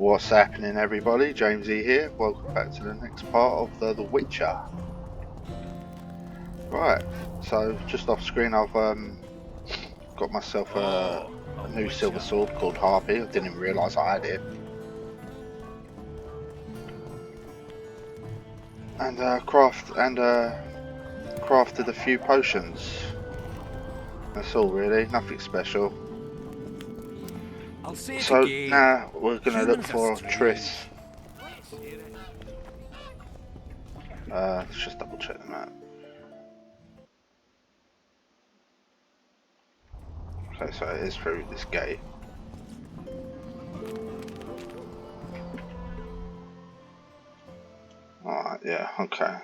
What's happening, everybody? Jamesy here. Welcome back to the next part of The Witcher. Right, so just off screen, I've got myself a new silver sword called Harpy. I didn't even realise I had it, and crafted a few potions. That's all, really. Nothing special. I'll say it So again. now we're gonna look Humans for are strange. Triss. Let's just double check the map. Okay, so it is through this gate. Alright, yeah, okay.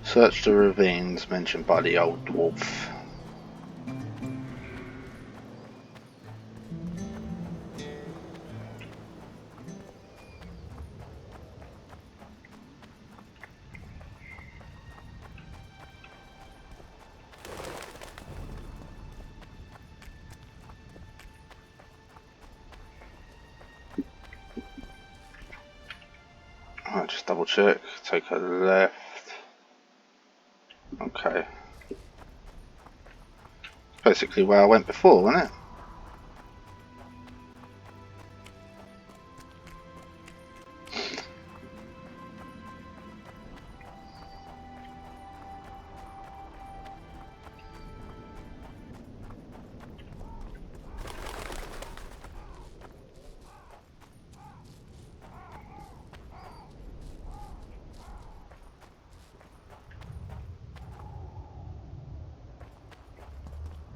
Search the ravines mentioned by the old dwarf. Alright, just double check, take a left. Okay. Basically where I went before, wasn't it?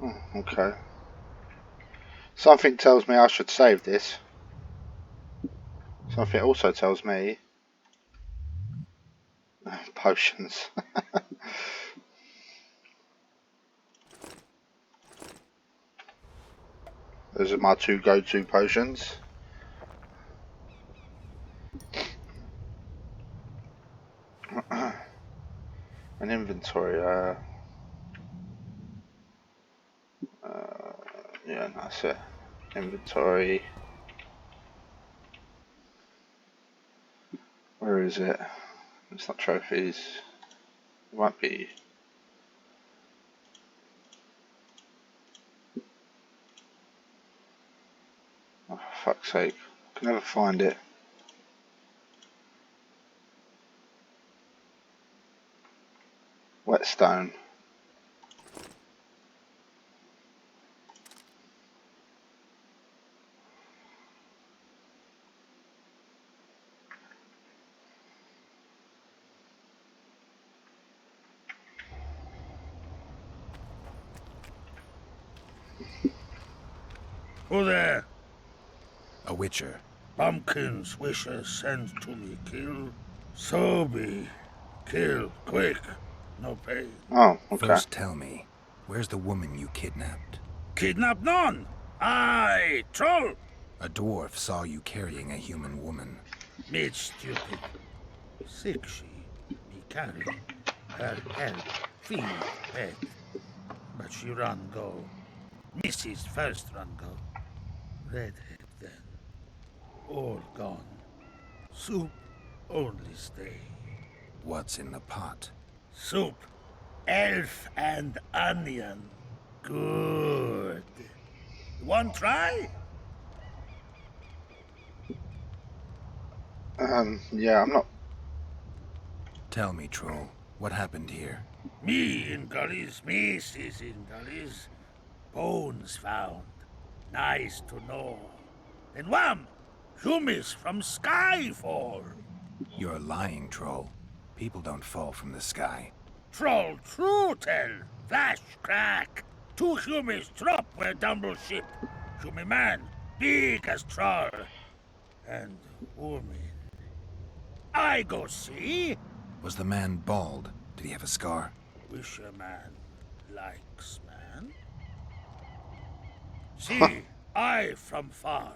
Oh, okay. Something tells me I should save this. Something also tells me potions. Those are my two go-to potions. An inventory. Yeah, that's it. Inventory. Where is it? It's not trophies. It might be. Oh, for fuck's sake. I can never find it. Whetstone. Who there? A witcher. Pumpkin's wishes sent to me kill. So be. Kill, quick. No pain. Oh, okay. First tell me, where's the woman you kidnapped? Kidnap none. Aye, troll. A dwarf saw you carrying a human woman. Meat stupid. Sick she. Me carry. Her help. Feed, pet. But she run go. Mrs. first run go. Redhead then. All gone. Soup only stay. What's in the pot? Soup. Elf and onion. Good. Want try? Yeah, I'm not. Tell me, troll, what happened here? Me in gullies, Mrs. in gullies. Bones found. Nice to know. Then wham! Humis from sky fall. You're lying, troll. People don't fall from the sky. Troll true tell. Flash crack. Two humis drop where dumble ship. Humi man, big as troll. And woman. I go see. Was the man bald? Did he have a scar? Wish a man likes man. See, I from far.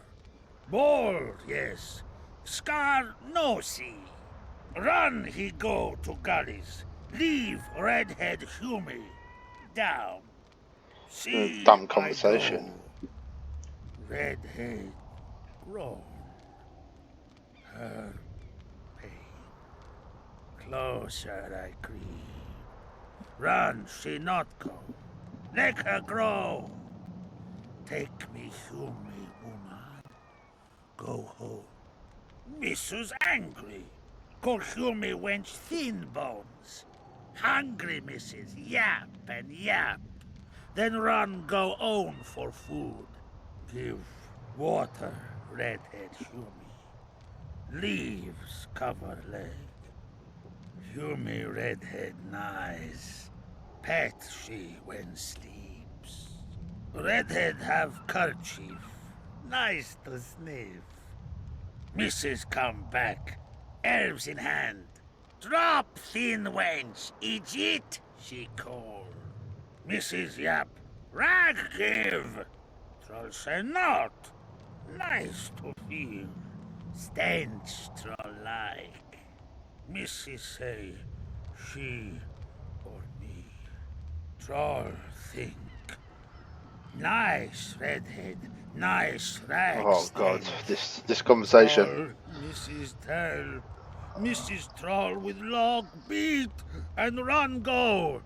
Bald, yes. Scar no see. Run he go to gullies. Leave redhead Hume down. See, Dumb I conversation. go. Redhead groan. Her pain. Closer I creep. Run she not go. Let her grow. Take me, Hume, woman. Go home. Missus angry. Call Hume wench thin bones. Hungry, Mrs. Yap and yap. Then run go own for food. Give water, redhead Hume. Leaves cover leg. Hume redhead nice. Pet she when sleeps. Redhead have kerchief. Nice to sniff. Mrs. come back. Elves in hand. Drop, thin wench, idiot, she called. Mrs. Yap, rag give. Troll say not. Nice to feel. Stench troll like. Mrs. say, she or me. Troll think. Nice redhead, nice rag. Oh god, stench. this conversation. Troll, Mrs. Tell. Mrs. Troll with log beat and run go.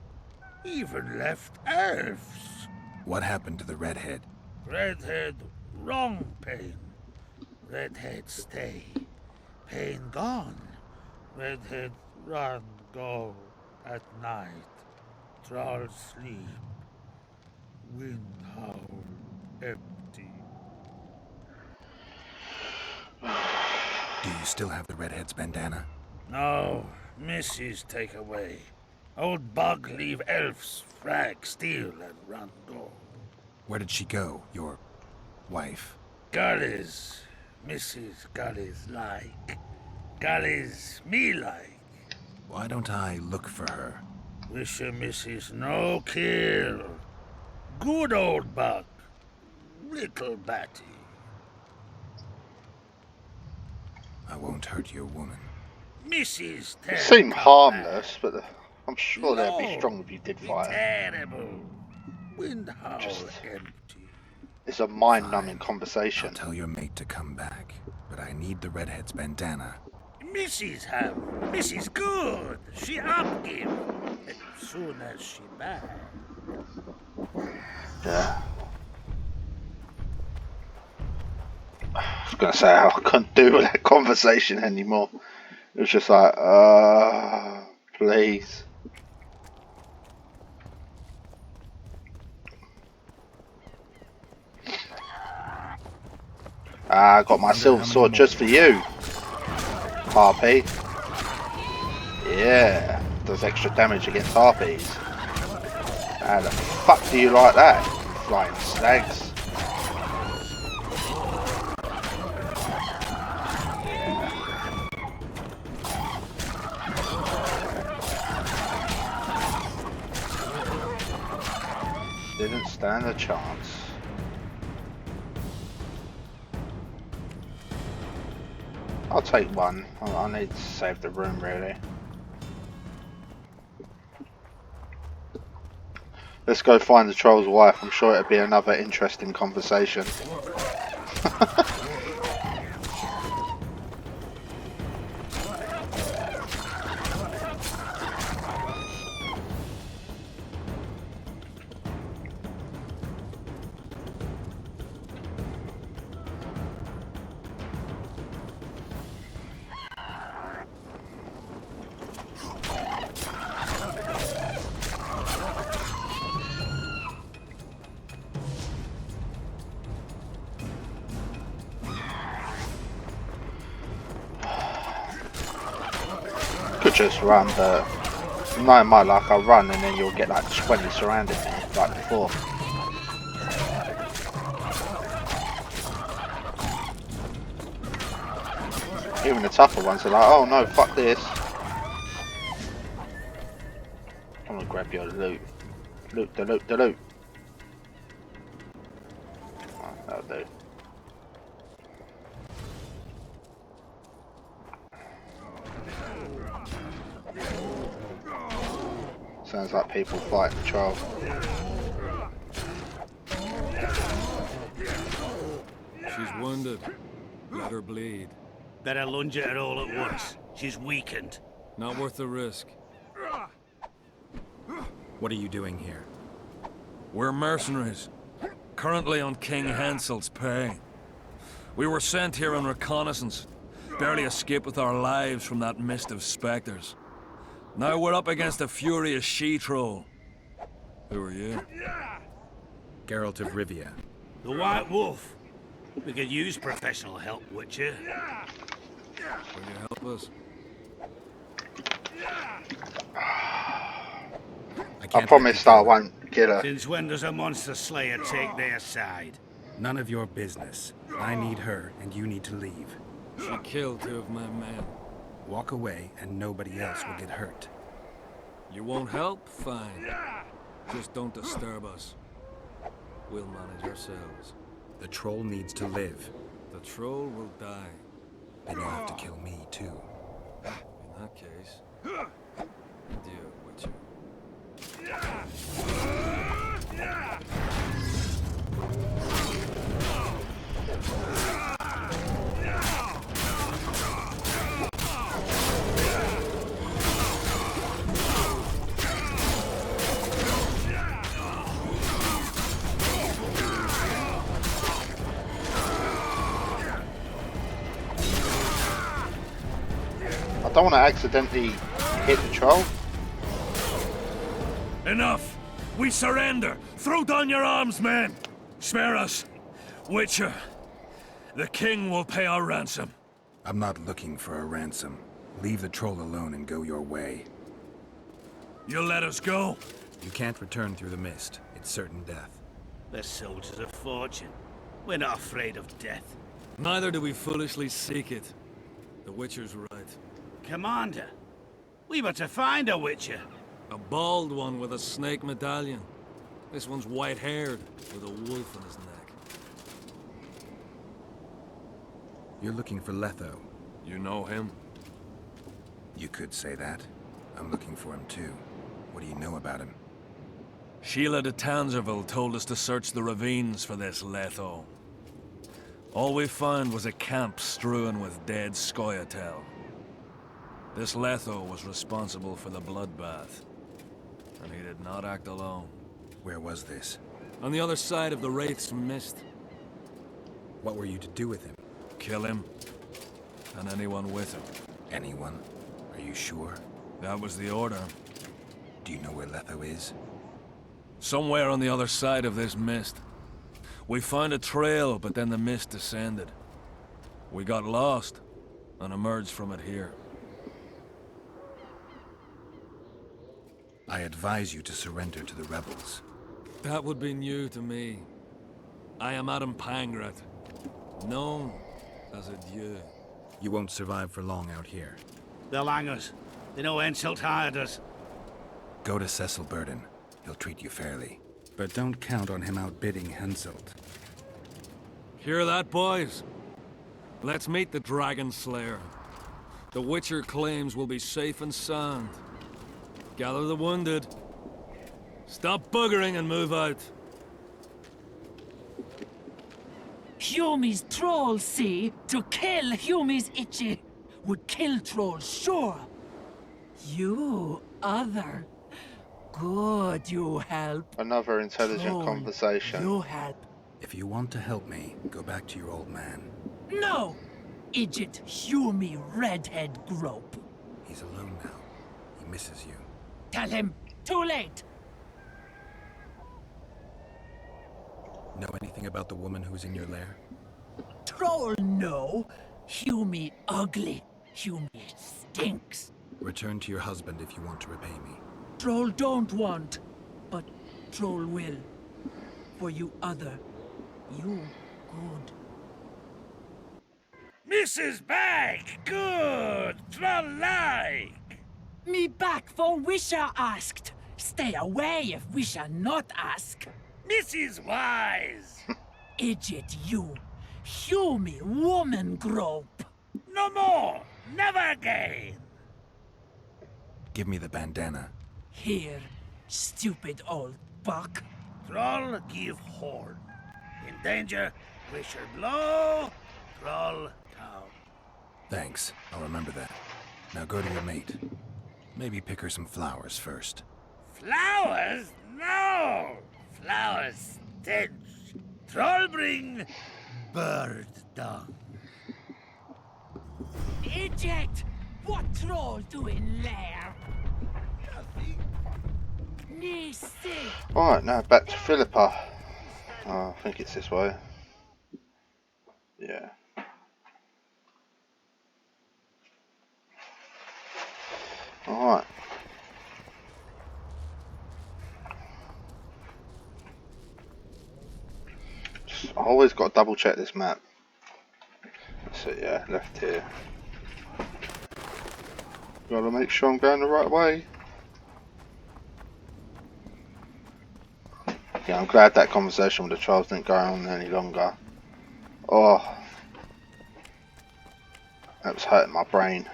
Even left elves. What happened to the redhead? Redhead wrong pain. Redhead stay. Pain gone. Redhead run go at night. Troll sleep. Wind howl empty. Do you still have the redhead's bandana? No, Mrs. take away. Old bug leave elves, frag, steal, and run go. Where did she go, your wife? Gullies, Mrs. Gullies like. Gullies me like. Why don't I look for her? Wish a Mrs. no kill. Good old bug. Little batty. I won't hurt your woman. Mrs. They Tell seem come harmless, back. but I'm sure they'd be No, strong if you did be fight. terrible. Wind howl Just- empty. It's a mind-numbing Fine. conversation. I'll tell your mate to come back, but I need the redhead's bandana. Mrs. have. Mrs. good. She up give. As soon as she back. Yeah. I was gonna say I couldn't do with that conversation anymore. It was just like, please. I got my silver sword just for you, Harpy. Yeah, does extra damage against harpies. How the fuck do you like that, you flying snags? Didn't stand a chance. I'll take one. I need to save the room, really. Let's go find the troll's wife. I'm sure it'll be another interesting conversation. Could just run, but knowing my luck, I'll run and then you'll get like 20 surrounding me, like before. Even the tougher ones are like, oh no, fuck this. I'm gonna grab your loot. Loot, the loot, the loot. Oh, that'll do. Sounds like people fighting the troll. She's wounded. Let her bleed. Better lunge at her all at once. She's weakened. Not worth the risk. What are you doing here? We're mercenaries. Currently on King Hansel's pay. We were sent here on reconnaissance. Barely escaped with our lives from that mist of specters. Now we're up against a furious she-troll. Who are you? Geralt of Rivia. The White Wolf. We could use professional help, Witcher. Will you help us? I promised I won't get her. Since when does a monster slayer take their side? None of your business. I need her, and you need to leave. She killed 2 of my men. Walk away, and nobody else will get hurt. You won't help? Fine. Just don't disturb us. We'll manage ourselves. The troll needs to live. The troll will die. Then you'll have to kill me, too. In that case, adieu, Witcher. I don't want to accidentally hit the troll. Enough! We surrender! Throw down your arms, men! Spare us! Witcher, the king will pay our ransom. I'm not looking for a ransom. Leave the troll alone and go your way. You'll let us go? You can't return through the mist. It's certain death. We're soldiers of fortune. We're not afraid of death. Neither do we foolishly seek it. The Witcher's right. Commander, we were to find a Witcher. A bald one with a snake medallion. This one's white-haired, with a wolf in his neck. You're looking for Letho. You know him? You could say that. I'm looking for him too. What do you know about him? Sheila de Tanzerville told us to search the ravines for this Letho. All we found was a camp strewn with dead Scoia'tael. This Letho was responsible for the bloodbath, and he did not act alone. Where was this? On the other side of the Wraith's Mist. What were you to do with him? Kill him, and anyone with him. Anyone? Are you sure? That was the order. Do you know where Letho is? Somewhere on the other side of this mist. We found a trail, but then the mist descended. We got lost, and emerged from it here. I advise you to surrender to the rebels. That would be new to me. I am Adam Pangrat, known as a Dieu. You won't survive for long out here. They'll hang us. They know Henselt hired us. Go to Cecil Burden. He'll treat you fairly. But don't count on him outbidding Henselt. Hear that, boys? Let's meet the Dragon Slayer. The Witcher claims we'll be safe and sound. Gather the wounded. Stop buggering and move out. Humi's trolls, see? To kill Humi's itchy would kill trolls, sure. You, other. Good, you help. Another intelligent Troll, conversation. You help. If you want to help me, go back to your old man. No! Idjit Humi redhead grope. He's alone now. He misses you. Tell him, too late. Know anything about the woman who's in your lair? Troll no. Humi ugly. Humi stinks. Return to your husband if you want to repay me. Troll don't want, but Troll will. For you other, you good. Mrs. Bag, good, troll-like. Me back for Wisha asked. Stay away if Wisha not ask. Mrs. Wise. Idjit you. Humi woman grope. No more, never again. Give me the bandana. Here, stupid old buck. Thrall give horn. In danger, Wisher blow, Thrall town. Thanks. I'll remember that. Now go to your mate. Maybe pick her some flowers first. Flowers? No! Flowers stench. Thrall bring bird dung. Eject! What troll doing there? Nay, say. Alright, now back to Philippa. I think it's this way. Yeah. Alright. I always got to double check this map. So yeah, left here. Gotta make sure I'm going the right way. Yeah, I'm glad that conversation with the Trolls didn't go on any longer. Oh, that was hurting my brain.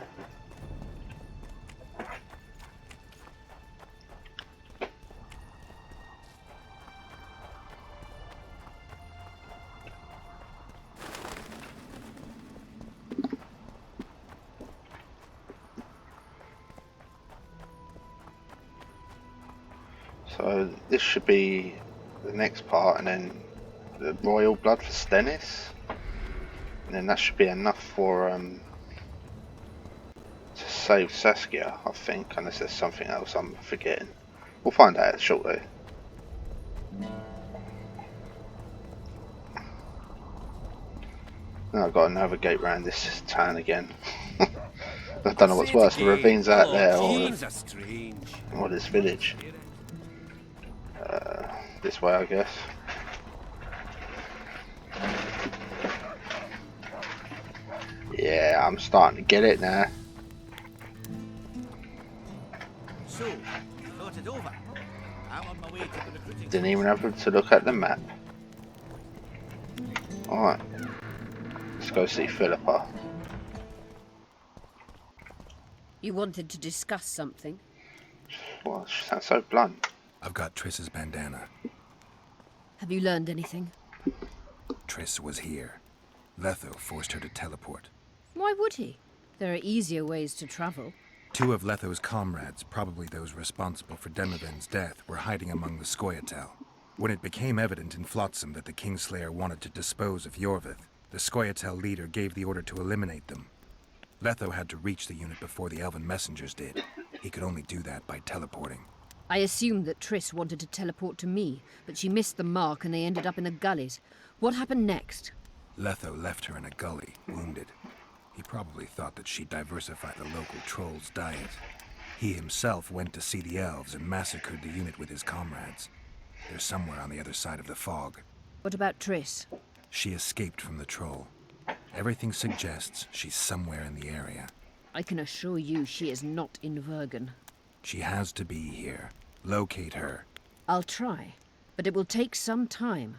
So this should be the next part, and then the royal blood for Stennis, and then that should be enough for to save Saskia, I think, unless there's something else I'm forgetting. We'll find out shortly. Now I've got to navigate around this town again. I don't know what's worse, the ravines out there or this village. This way, I guess. Yeah, I'm starting to get it now. So, you thought it over? I'm on my way to the recruiting. Didn't even have to look at the map. Alright. Let's go see Philippa. You wanted to discuss something? Well, she sounds so blunt. I've got Triss's bandana. Have you learned anything? Triss was here. Letho forced her to teleport. Why would he? There are easier ways to travel. Two of Letho's comrades, probably those responsible for Demovin's death, were hiding among the Scoia'tael. When it became evident in Flotsam that the Kingslayer wanted to dispose of Yorvith, the Scoia'tael leader gave the order to eliminate them. Letho had to reach the unit before the Elven messengers did. He could only do that by teleporting. I assumed that Triss wanted to teleport to me, but she missed the mark and they ended up in the gullies. What happened next? Letho left her in a gully, wounded. He probably thought that she'd diversify the local trolls' diet. He himself went to see the elves and massacred the unit with his comrades. They're somewhere on the other side of the fog. What about Triss? She escaped from the troll. Everything suggests she's somewhere in the area. I can assure you she is not in Vergen. She has to be here. Locate her. I'll try, but it will take some time.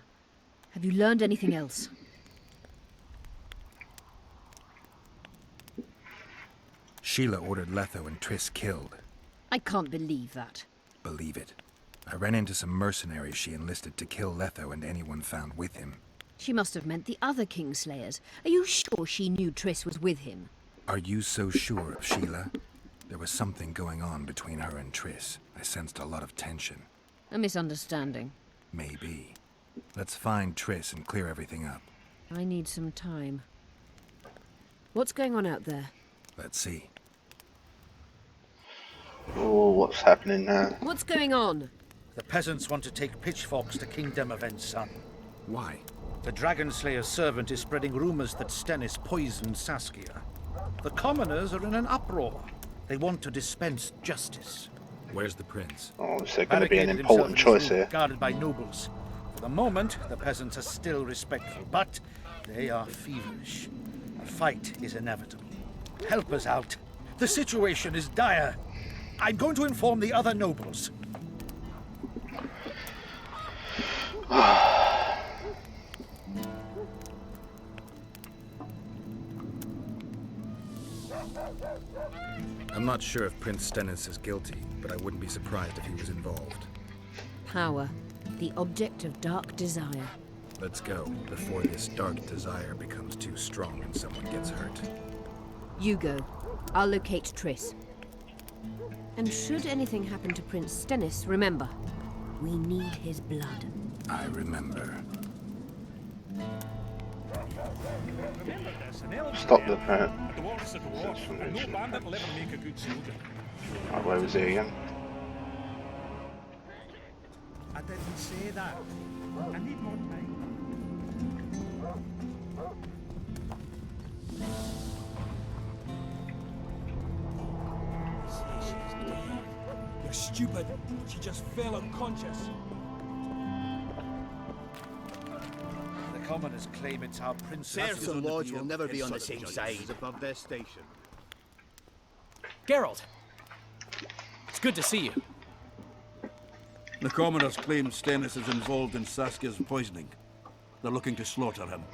Have you learned anything else? Sheila ordered Letho and Triss killed. I can't believe that. Believe it. I ran into some mercenaries she enlisted to kill Letho and anyone found with him. She must have meant the other Kingslayers. Are you sure she knew Triss was with him? Are you so sure of Sheila? There was something going on between her and Triss. I sensed a lot of tension. A misunderstanding. Maybe. Let's find Triss and clear everything up. I need some time. What's going on out there? Let's see. Oh, what's happening now? What's going on? The peasants want to take pitchforks to King Demovin's son. Why? The Dragonslayer's servant is spreading rumors that Stennis poisoned Saskia. The commoners are in an uproar. They want to dispense justice. Where's the prince? Oh, is there going to be an Barricaded important himself in his choice room, here? guarded by nobles. For the moment, the peasants are still respectful, but they are feverish. A fight is inevitable. Help us out. The situation is dire. I'm going to inform the other nobles. I'm not sure if Prince Stennis is guilty, but I wouldn't be surprised if he was involved. Power, the object of dark desire. Let's go, before this dark desire becomes too strong and someone gets hurt. You go. I'll locate Triss. And should anything happen to Prince Stennis, remember, we need his blood. I remember. Stop the pet. Dwarf's a dwarf, and no bandit will ever make a good soldier. Right, where was he again? I didn't say that. I need more time. You're stupid. She just fell unconscious. The commoners claim it's our princess. Serfs and lords will never be on the same side. Above their station. Geralt! It's good to see you. The commoners claim Stennis is involved in Saskia's poisoning. They're looking to slaughter him.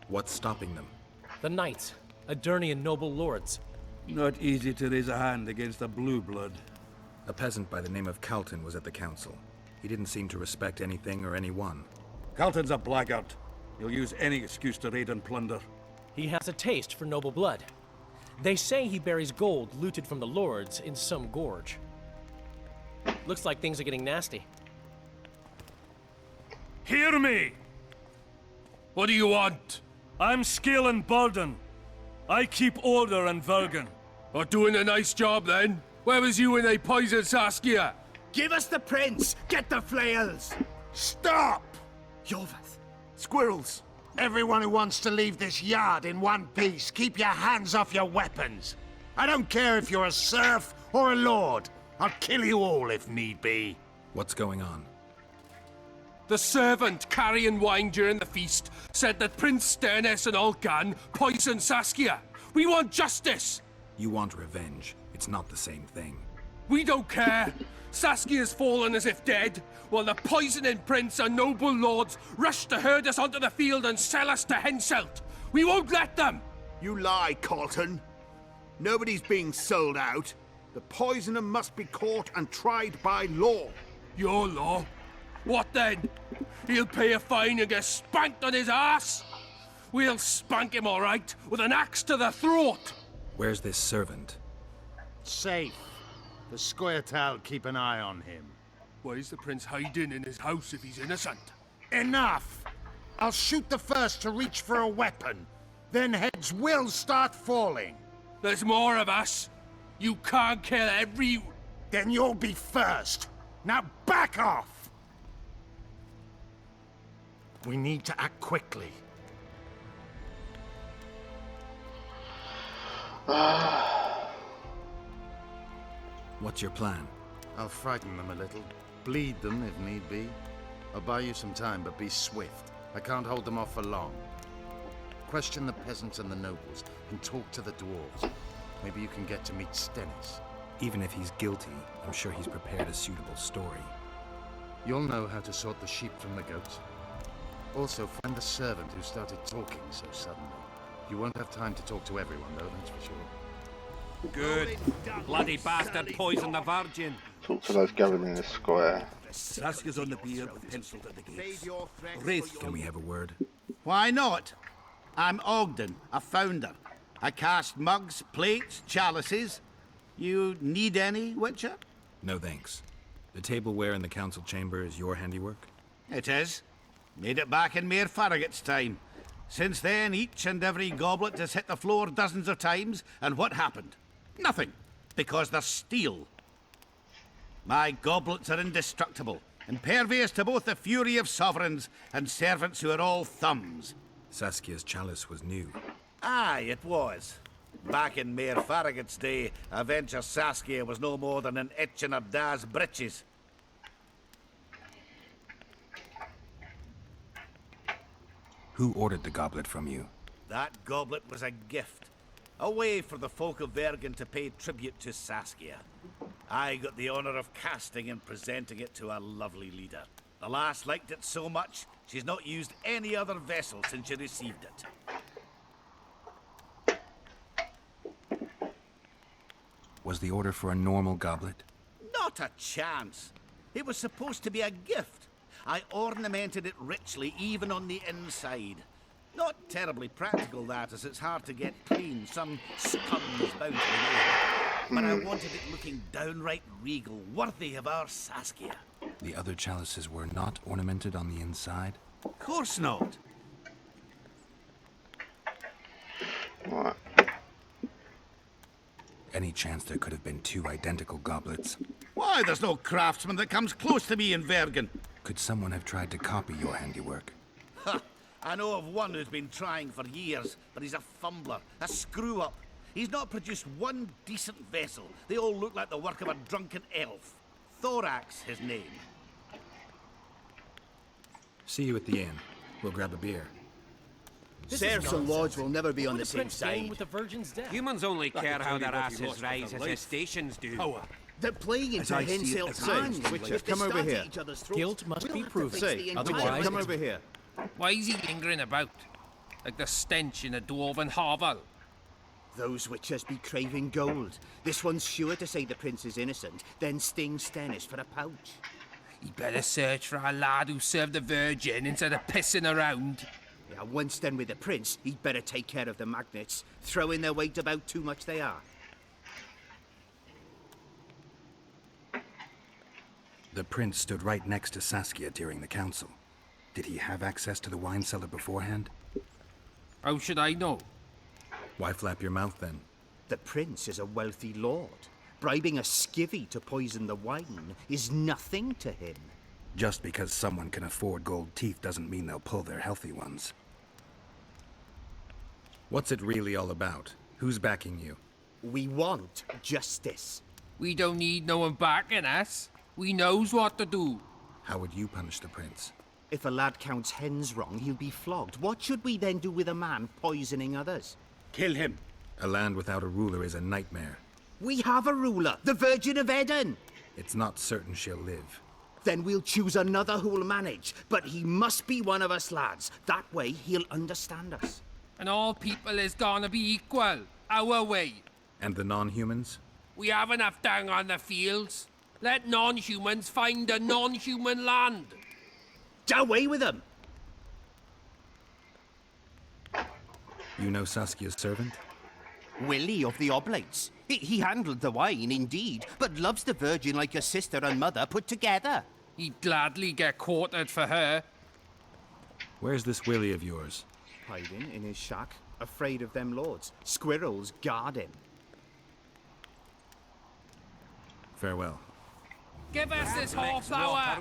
What's stopping them? The knights, Aedirnian noble lords. Not easy to raise a hand against a blue blood. A peasant by the name of Calton was at the council. He didn't seem to respect anything or anyone. Calton's a blackguard. He'll use any excuse to raid and plunder. He has a taste for noble blood. They say he buries gold looted from the lords in some gorge. Looks like things are getting nasty. Hear me! What do you want? I'm Scalen Burden. I keep order in Vergen. Or doing a nice job then? Where was you when they poisoned Saskia? Give us the prince! Get the flails! Stop! Yorvith! Squirrels! Everyone who wants to leave this yard in one piece, keep your hands off your weapons. I don't care if you're a serf or a lord. I'll kill you all if need be. What's going on? The servant carrying wine during the feast said that Prince Stennis and Olcan poisoned Saskia. We want justice! You want revenge. It's not the same thing. We don't care. Saskia's fallen as if dead, while the poisoning prince and noble lords rush to herd us onto the field and sell us to Henselt. We won't let them! You lie, Calton. Nobody's being sold out. The poisoner must be caught and tried by law. Your law? What then? He'll pay a fine and get spanked on his ass? We'll spank him all right, with an axe to the throat! Where's this servant? Safe. The Scoia'tael keep an eye on him. Why is the prince hiding in his house if he's innocent? Enough! I'll shoot the first to reach for a weapon. Then heads will start falling. There's more of us. You can't kill every... Then you'll be first. Now back off! We need to act quickly. What's your plan? I'll frighten them a little. Bleed them if need be. I'll buy you some time, but be swift. I can't hold them off for long. Question the peasants and the nobles, and talk to the dwarves. Maybe you can get to meet Stennis. Even if he's guilty, I'm sure he's prepared a suitable story. You'll know how to sort the sheep from the goats. Also, find the servant who started talking so suddenly. You won't have time to talk to everyone, though, that's for sure. Good. Bloody bastard poisoned the Virgin. Talk to those gathered in the square. Saskia's on the pier with Henselt at the gates. Wraith, can we have a word? Why not? I'm Ogden, a founder. I cast mugs, plates, chalices. You need any, Witcher? No thanks. The tableware in the council chamber is your handiwork? It is. Made it back in Mayor Farragut's time. Since then, each and every goblet has hit the floor dozens of times, and what happened? Nothing, because they're steel. My goblets are indestructible, impervious to both the fury of sovereigns and servants who are all thumbs. Saskia's chalice was new. Aye, it was. Back in Mayor Farragut's day, Avenger Saskia was no more than an itch in her da's breeches. Who ordered the goblet from you? That goblet was a gift. A way for the folk of Vergen to pay tribute to Saskia. I got the honor of casting and presenting it to our lovely leader. The lass liked it so much, she's not used any other vessel since she received it. Was the order for a normal goblet? Not a chance. It was supposed to be a gift. I ornamented it richly, even on the inside. Not terribly practical, that, as it's hard to get clean. Some scum's bound to be made. But I wanted it looking downright regal, worthy of our Saskia. The other chalices were not ornamented on the inside? Of course not. Right. Any chance there could have been two identical goblets? Why, there's no craftsman that comes close to me in Vergen. Could someone have tried to copy your handiwork? Ha! I know of one who's been trying for years, but he's a fumbler, a screw-up. He's not produced one decent vessel. They all look like the work of a drunken elf. Thorax, his name. See you at the inn. We'll grab a beer. Serfs and lords will never be on the same side. With the Virgin's death. Humans only care how their asses rise as their stations do. They're playing into Henselt's hands. Witcher, come over here. Guilt must be proven. Say, Otherwise, Come over here. Why is he lingering about? Like the stench in a dwarven hovel? Those witchers be craving gold. This one's sure to say the prince is innocent, then sting Stennis for a pouch. He better search for a lad who served the Virgin instead of pissing around. Yeah, once done with the prince, he'd better take care of the magnets. Throwing their weight about too much they are. The prince stood right next to Saskia during the council. Did he have access to the wine cellar beforehand? How should I know? Why flap your mouth then? The prince is a wealthy lord. Bribing a skivvy to poison the wine is nothing to him. Just because someone can afford gold teeth doesn't mean they'll pull their healthy ones. What's it really all about? Who's backing you? We want justice. We don't need no one backing us. We knows what to do. How would you punish the prince? If a lad counts hens wrong, he'll be flogged. What should we then do with a man poisoning others? Kill him. A land without a ruler is a nightmare. We have a ruler, the Virgin of Eden. It's not certain she'll live. Then we'll choose another who'll manage. But he must be one of us lads. That way he'll understand us. And all people is gonna be equal, our way. And the non-humans? We have enough down on the fields. Let non-humans find a non-human land. Away with them! You know Saskia's servant? Willie of the Oblates. He handled the wine, indeed, but loves the Virgin like a sister and mother put together. He'd gladly get quartered for her. Where's this Willie of yours? Hiding in his shack, afraid of them lords. Squirrels guard him. Farewell. Give us this whole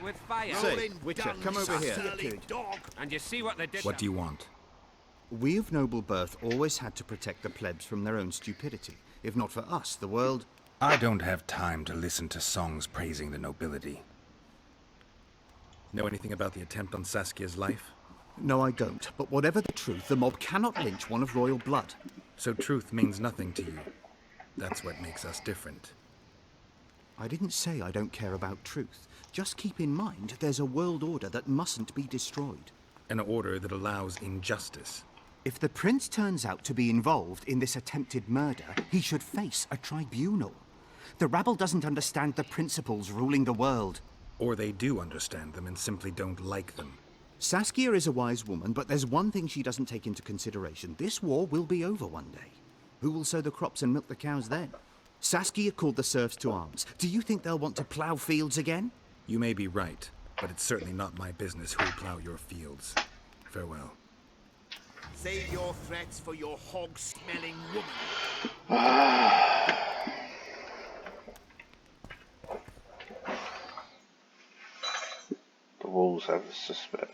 with fire. Say, Witcher, come over here. And you see what they did. What do you want? We of noble birth always had to protect the plebs from their own stupidity. If not for us, the world... I don't have time to listen to songs praising the nobility. Know anything about the attempt on Saskia's life? No, I don't. But whatever the truth, the mob cannot lynch one of royal blood. So truth means nothing to you. That's what makes us different. I didn't say I don't care about truth. Just keep in mind there's a world order that mustn't be destroyed. An order that allows injustice. If the prince turns out to be involved in this attempted murder, he should face a tribunal. The rabble doesn't understand the principles ruling the world. Or they do understand them and simply don't like them. Saskia is a wise woman, but there's one thing she doesn't take into consideration. This war will be over one day. Who will sow the crops and milk the cows then? Saskia called the serfs to arms. Do you think they'll want to plough fields again? You may be right, but it's certainly not my business who'll plough your fields. Farewell. Save your threats for your hog-smelling woman. The walls have a suspect.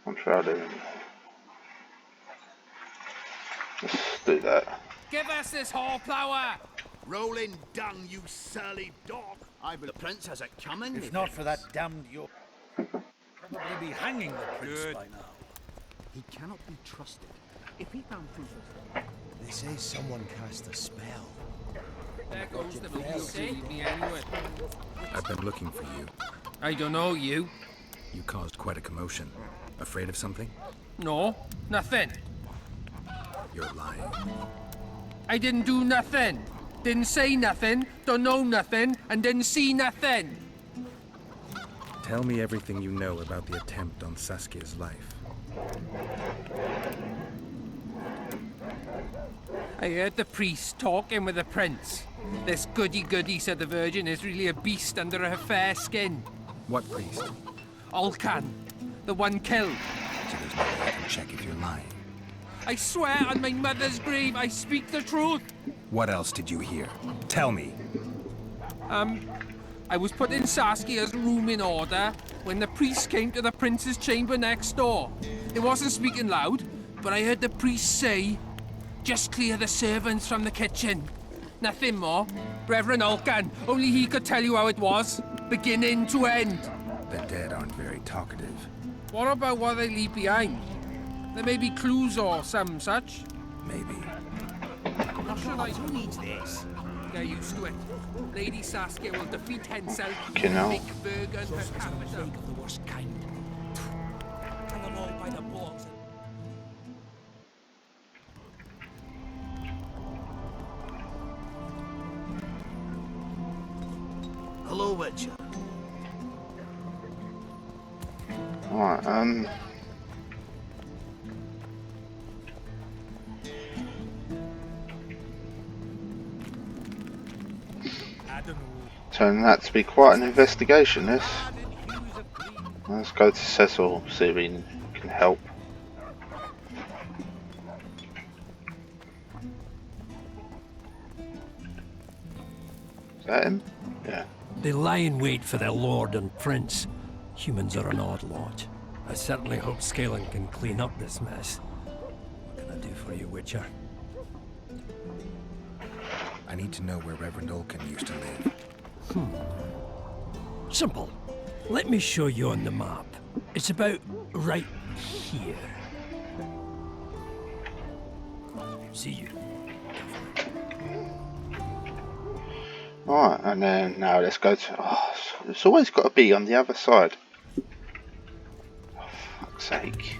I'm shrouded. Let's do that. Give us this horse-plower! Rolling dung, you surly dog. The prince has it coming. If not for that damned York, probably be hanging the prince by now. He cannot be trusted. If he found proof of... They say someone cast a spell. There goes the movie saved me anyway. I've been looking for you. I don't know you. You caused quite a commotion. Afraid of something? No, Nothing. You're lying. I didn't do nothing. Didn't say nothing, don't know nothing, and didn't see nothing. Tell me everything you know about the attempt on Saskia's life. I heard the priest talking with the prince. This goody-goody, said the Virgin, is really a beast under her fair skin. What priest? Olcan, the one killed. So there's no way I can check if you're lying. I swear on my mother's grave, I speak the truth. What else did you hear? Tell me. I was putting Saskia's room in order when the priest came to the prince's chamber next door. It wasn't speaking loud, but I heard the priest say, just clear the servants from the kitchen. Nothing more. Reverend Olcan, only he could tell you how it was, beginning to end. The dead aren't very talkative. What about what they leave behind? There may be clues or some such. Maybe. What should I... Who needs this? Get used to it. Lady Saskia will defeat Hensel and make Bergen her capital. Of the worst kind. Hang them all by the balls. Hello, Witcher. Alright, turning that to be quite an investigation, this. Let's go to Cecil, see if he can help. Is that him? Yeah. They lie in wait for their lord and prince. Humans are an odd lot. I certainly hope Scanlan can clean up this mess. What can I do for you, Witcher? I need to know where Reverend Olcan used to live. Simple. Let me show you on the map. It's about right here. See you. Alright, and then now let's go to... Oh, it's always got to be on the other side. Oh, fuck's sake.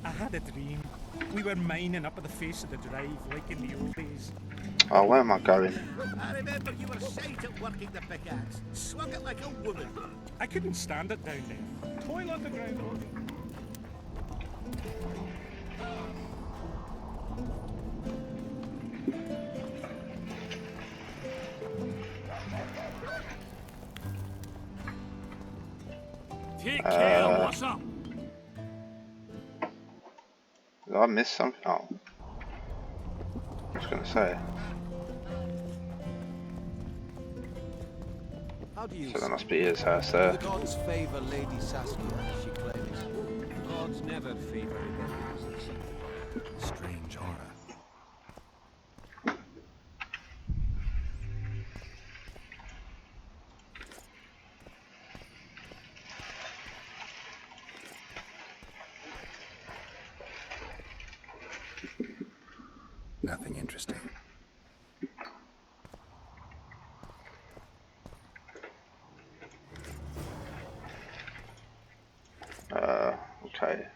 I had a dream. We were mining up at the face of the drive like in the old days. Oh, where am I going? I remember you were shite at working the pickaxe. Swung it like a woman. I couldn't stand it down there. Toil on the ground all day. Take care, what's up? Did I miss something? Oh. I was going to say. How do you So that must be his house there. The gods favor Lady Saskia, she claims. Gods never favor Strange aura. Nothing interesting. Okay.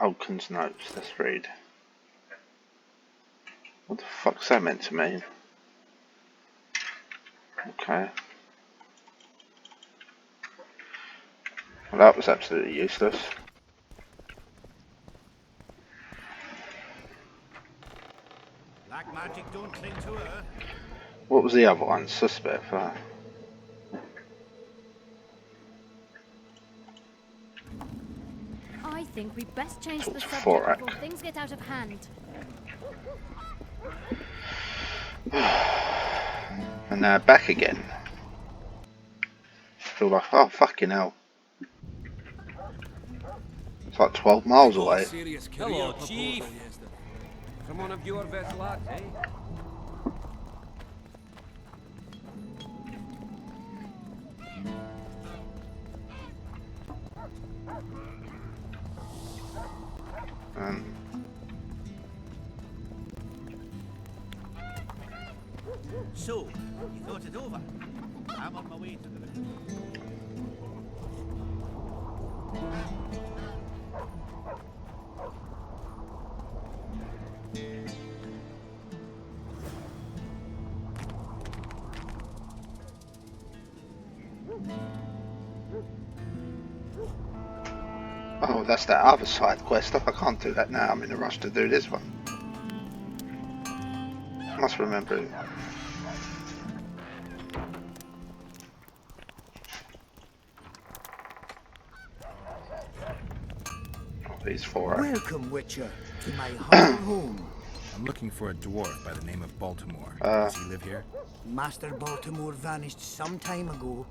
Olcan's notes, let's read. What the fuck's that meant to mean? Okay. Well, that was absolutely useless. Black magic don't cling to her. What was the other one? Suspect for. I think we best change the subject Thorak. before things get out of hand. And now back again. Feel like, oh fucking hell. It's like 12 miles away. Hello, Chief. From one of your best lads, eh? So, you thought it over? I'm on my way to the... Oh, that's that other side quest. I can't do that now. I'm in a rush to do this one. Must remember it. Oh, these four. Welcome, Witcher, to my humble home. I'm looking for a dwarf by the name of Baltimore. Uh. Does he live here? Master Baltimore vanished some time ago.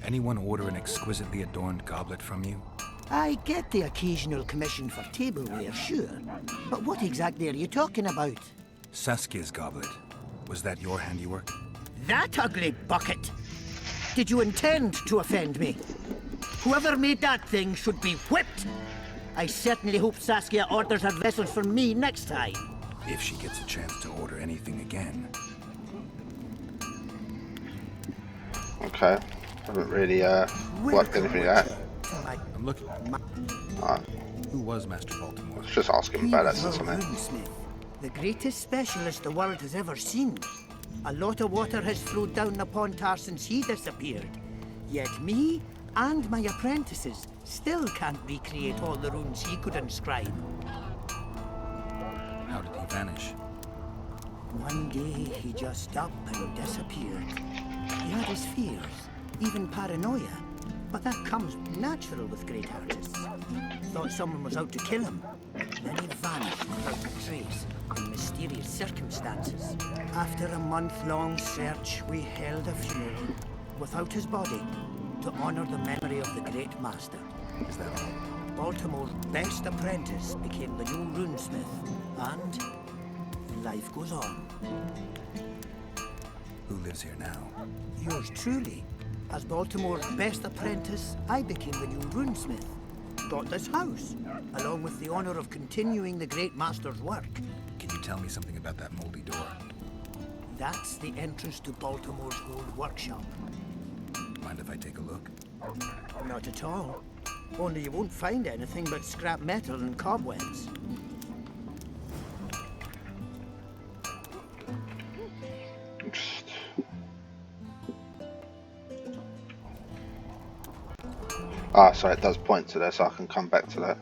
Anyone order an exquisitely adorned goblet from you? I get the occasional commission for tableware, sure. But what exactly are you talking about? Saskia's goblet. Was that your handiwork? That ugly bucket! Did you intend to offend me? Whoever made that thing should be whipped! I certainly hope Saskia orders her vessels from me next time. If she gets a chance to order anything again. Okay. Haven't really worked anything out. I'm looking. Who was Master Baltimore? Just ask him about that since I'm in. The greatest specialist the world has ever seen. A lot of water has flowed down the Pontar since he disappeared. Yet me and my apprentices still can't recreate all the runes he could inscribe. How did he vanish? One day he just up and disappeared. He had his fears, even paranoia, but that comes natural with great artists. Thought someone was out to kill him. Then he vanished without a trace in mysterious circumstances. After a month-long search, we held a funeral without his body to honor the memory of the great master. Is that all? Baltimore's best apprentice became the new runesmith, and life goes on. Who lives here now? Yours truly. As Baltimore's best apprentice, I became the new runesmith. Got this house, along with the honor of continuing the great master's work. Can you tell me something about that moldy door? That's the entrance to Baltimore's old workshop. Mind if I take a look? Not at all. Only you won't find anything but scrap metal and cobwebs. Ah, so it does point to this, so I can come back to that.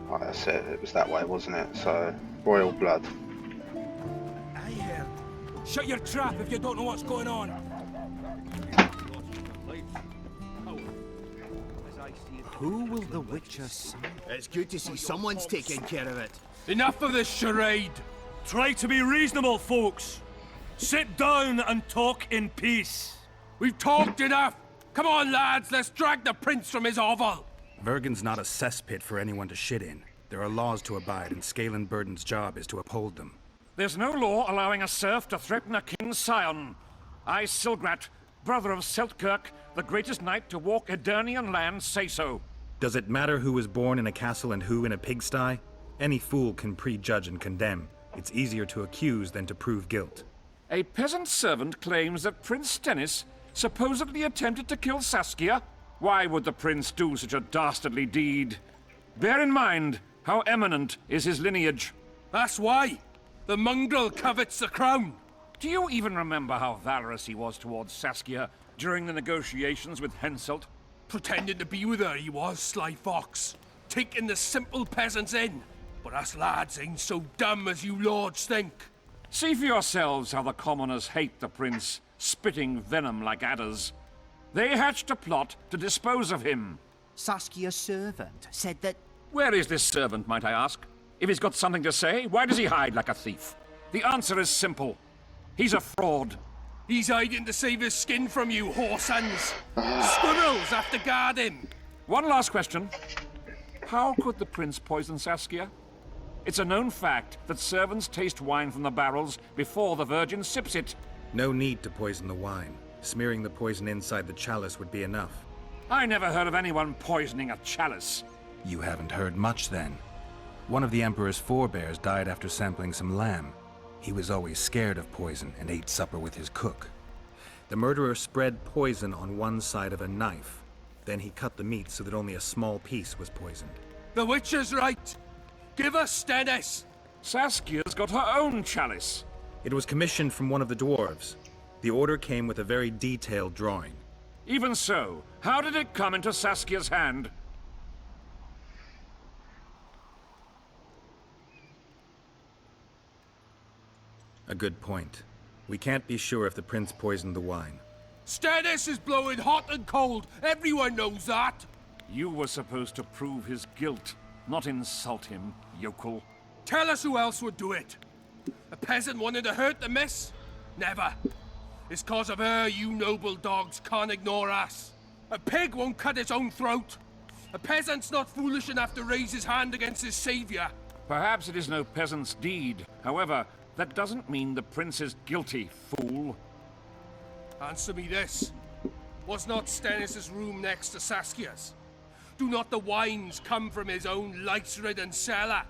Oh, that's it. It was that way, wasn't it? So, royal blood. I heard. Shut your trap if you don't know what's going on. Who will the Witcher sign? It's good to see someone's taking care of it. Enough of this charade! Try to be reasonable, folks. Sit down and talk in peace. We've talked enough! Come on, lads, let's drag the prince from his hovel! Vergen's not a cesspit for anyone to shit in. There are laws to abide, and Scalen Burden's job is to uphold them. There's no law allowing a serf to threaten a king's scion. I, Silgrat, brother of Seltkirk, the greatest knight to walk Edirnian land, say so. Does it matter who was born in a castle and who in a pigsty? Any fool can prejudge and condemn. It's easier to accuse than to prove guilt. A peasant servant claims that Prince Stennis supposedly attempted to kill Saskia. Why would the prince do such a dastardly deed? Bear in mind how eminent is his lineage. That's why. The mongrel covets the crown. Do you even remember how valorous he was towards Saskia during the negotiations with Henselt? Pretending to be with her he was, sly fox. Taking the simple peasants in. But us lads ain't so dumb as you lords think. See for yourselves how the commoners hate the prince, spitting venom like adders. They hatched a plot to dispose of him. Saskia's servant said that... Where is this servant, might I ask? If he's got something to say, why does he hide like a thief? The answer is simple. He's a fraud. He's hiding to save his skin from you, whoresons. Squirrels have to guard him. One last question. How could the prince poison Saskia? It's a known fact that servants taste wine from the barrels before the Virgin sips it. No need to poison the wine. Smearing the poison inside the chalice would be enough. I never heard of anyone poisoning a chalice. You haven't heard much then. One of the Emperor's forebears died after sampling some lamb. He was always scared of poison and ate supper with his cook. The murderer spread poison on one side of a knife. Then he cut the meat so that only a small piece was poisoned. The Witcher's right. Give us Stennis. Saskia's got her own chalice. It was commissioned from one of the dwarves. The order came with a very detailed drawing. Even so, how did it come into Saskia's hand? A good point. We can't be sure if the prince poisoned the wine. Stennis is blowing hot and cold. Everyone knows that. You were supposed to prove his guilt, not insult him, yokel. Tell us who else would do it. A peasant wanted to hurt the miss? Never. It's cause of her you noble dogs can't ignore us. A pig won't cut its own throat. A peasant's not foolish enough to raise his hand against his savior. Perhaps it is no peasant's deed. However, that doesn't mean the prince is guilty, fool. Answer me this. Was not Stennis' room next to Saskia's? Do not the wines come from his own lice-ridden cellar?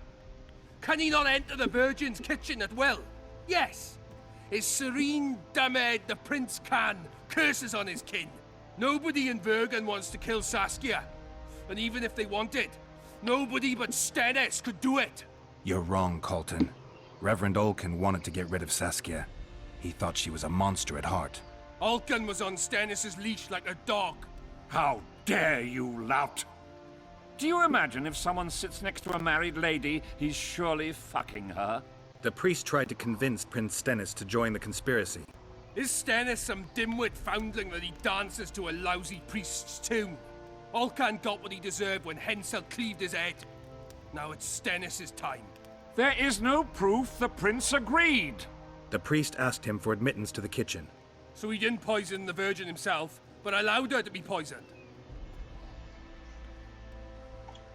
Can he not enter the Virgin's kitchen at will? Yes. His serene Damed the Prince can, curses on his kin. Nobody in Vergen wants to kill Saskia. And even if they wanted, nobody but Stennis could do it. You're wrong, Colton. Reverend Olkin wanted to get rid of Saskia. He thought she was a monster at heart. Olkin was on Stennis' leash like a dog. How dare you, lout! Do you imagine if someone sits next to a married lady, he's surely fucking her? The priest tried to convince Prince Stennis to join the conspiracy. Is Stennis some dimwit foundling that he dances to a lousy priest's tune? Olcan got what he deserved when Hensel cleaved his head. Now it's Stennis' time. There is no proof the prince agreed. The priest asked him for admittance to the kitchen. So he didn't poison the Virgin himself, but allowed her to be poisoned.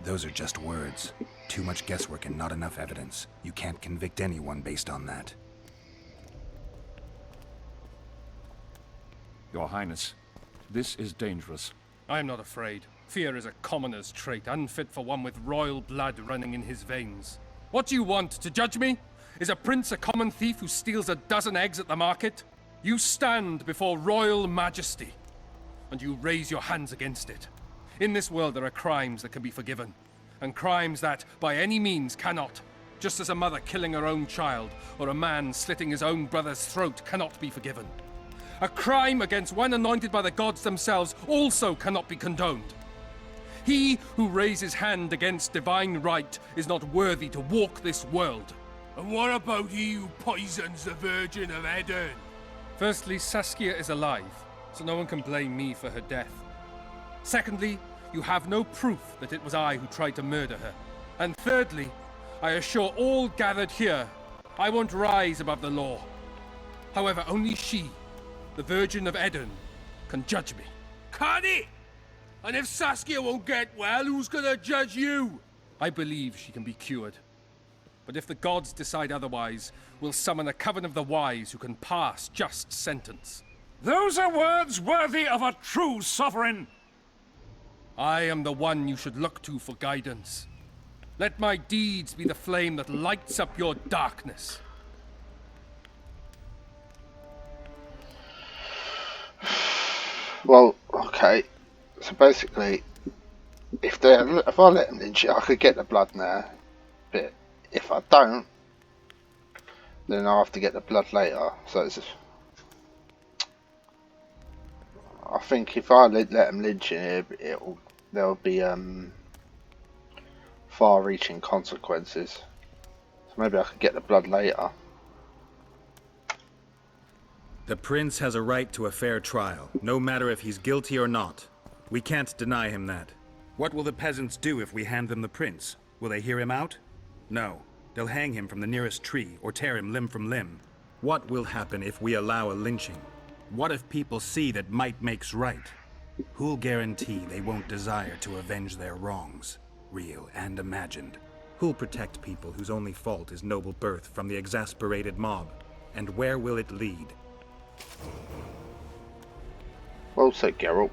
Those are just words. Too much guesswork and not enough evidence. You can't convict anyone based on that. Your Highness, this is dangerous. I am not afraid. Fear is a commoner's trait, unfit for one with royal blood running in his veins. What do you want, to judge me? Is a prince a common thief who steals a dozen eggs at the market? You stand before royal majesty, and you raise your hands against it. In this world there are crimes that can be forgiven, and crimes that, by any means, cannot. Just as a mother killing her own child, or a man slitting his own brother's throat cannot be forgiven. A crime against one anointed by the gods themselves also cannot be condoned. He who raises hand against divine right is not worthy to walk this world. And what about he who poisons the Virgin of Eden? Firstly, Saskia is alive, so no one can blame me for her death. Secondly, you have no proof that it was I who tried to murder her. And thirdly, I assure all gathered here, I won't rise above the law. However, only she, the Virgin of Eden, can judge me. Can he? And if Saskia won't get well, who's gonna judge you? I believe she can be cured. But if the gods decide otherwise, we'll summon a coven of the wise who can pass just sentence. Those are words worthy of a true sovereign. I am the one you should look to for guidance. Let my deeds be the flame that lights up your darkness. Well, okay. So basically, if I let them lynch it, I could get the blood now. But if I don't, then I'll have to get the blood later. So it's I think if I let them lynch it, there'll be far-reaching consequences. So maybe I could get the blood later. The prince has a right to a fair trial, no matter if he's guilty or not. We can't deny him that. What will the peasants do if we hand them the prince? Will they hear him out? No. They'll hang him from the nearest tree or tear him limb from limb. What will happen if we allow a lynching? What if people see that might makes right? Who'll guarantee they won't desire to avenge their wrongs, real and imagined? Who'll protect people whose only fault is noble birth from the exasperated mob? And where will it lead? Well said, Geralt.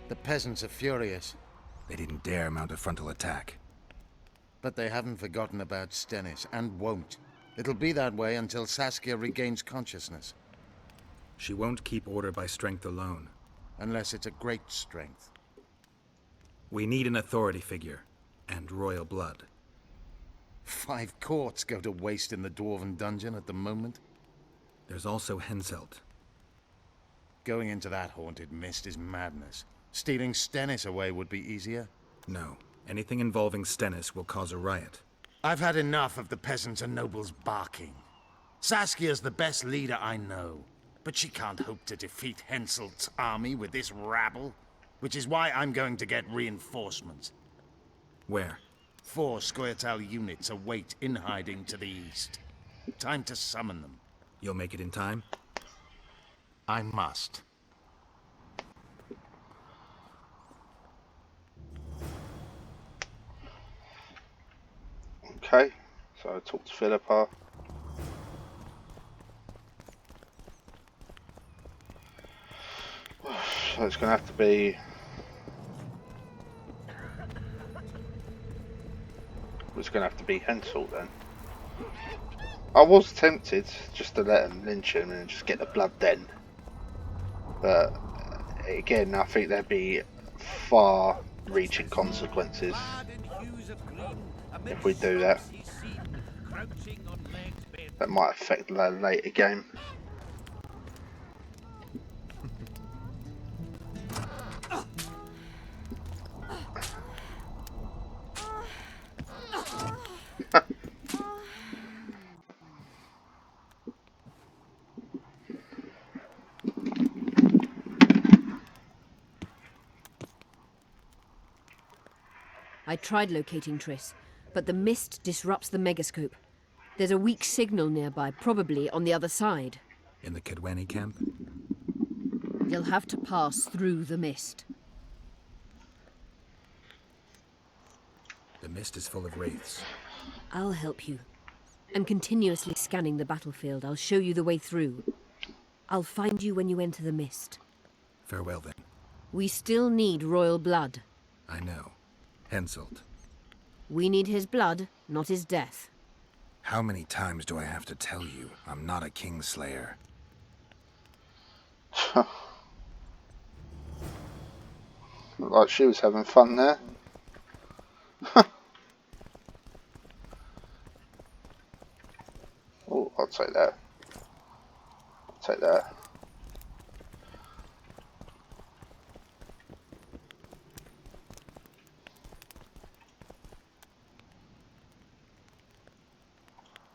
The peasants are furious. They didn't dare mount a frontal attack. But they haven't forgotten about Stennis, and won't. It'll be that way until Saskia regains consciousness. She won't keep order by strength alone. Unless it's a great strength. We need an authority figure, and royal blood. 5 courts go to waste in the Dwarven dungeon at the moment. There's also Henselt. Going into that haunted mist is madness. Stealing Stennis away would be easier. No. Anything involving Stennis will cause a riot. I've had enough of the peasants and nobles barking. Saskia's the best leader I know, but she can't hope to defeat Henselt's army with this rabble, which is why I'm going to get reinforcements. Where? 4 Scoia'tael units await in hiding to the east. Time to summon them. You'll make it in time? I must. Okay, so I talked to Philippa. So it's going to have to be... It's going to have to be Henselt then. I was tempted just to let him lynch him and just get the blood then. But again, I think there'd be far-reaching consequences if we do that. That might affect the later game. I tried locating Triss, but the mist disrupts the megascope. There's a weak signal nearby, probably on the other side. In the Kedweni camp? You'll have to pass through the mist. The mist is full of wraiths. I'll help you. I'm continuously scanning the battlefield. I'll show you the way through. I'll find you when you enter the mist. Farewell then. We still need royal blood. I know. Henselt. We need his blood, not his death. How many times do I have to tell you I'm not a Kingslayer? Looked like she was having fun there. Oh, I'll take that. I'll take that.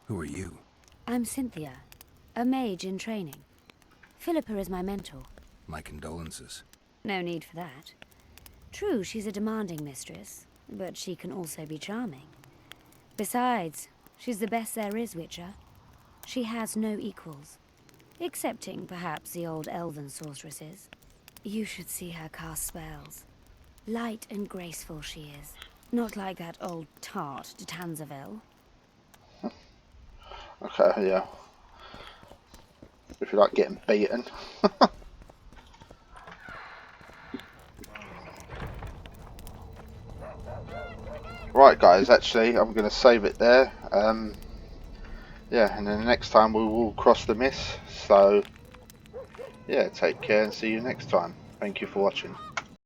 Who are you? I'm Cynthia, a mage in training. Philippa is my mentor. My condolences. No need for that. True, she's a demanding mistress, but she can also be charming. Besides, she's the best there is, Witcher. She has no equals, excepting perhaps the old elven sorceresses. You should see her cast spells. Light and graceful she is, not like that old tart de Tanzaville. Okay, yeah. If you like getting beaten. Right guys, actually I'm going to save it there. Yeah, and then the next time we will cross the mist. So yeah, take care and see you next time. Thank you for watching.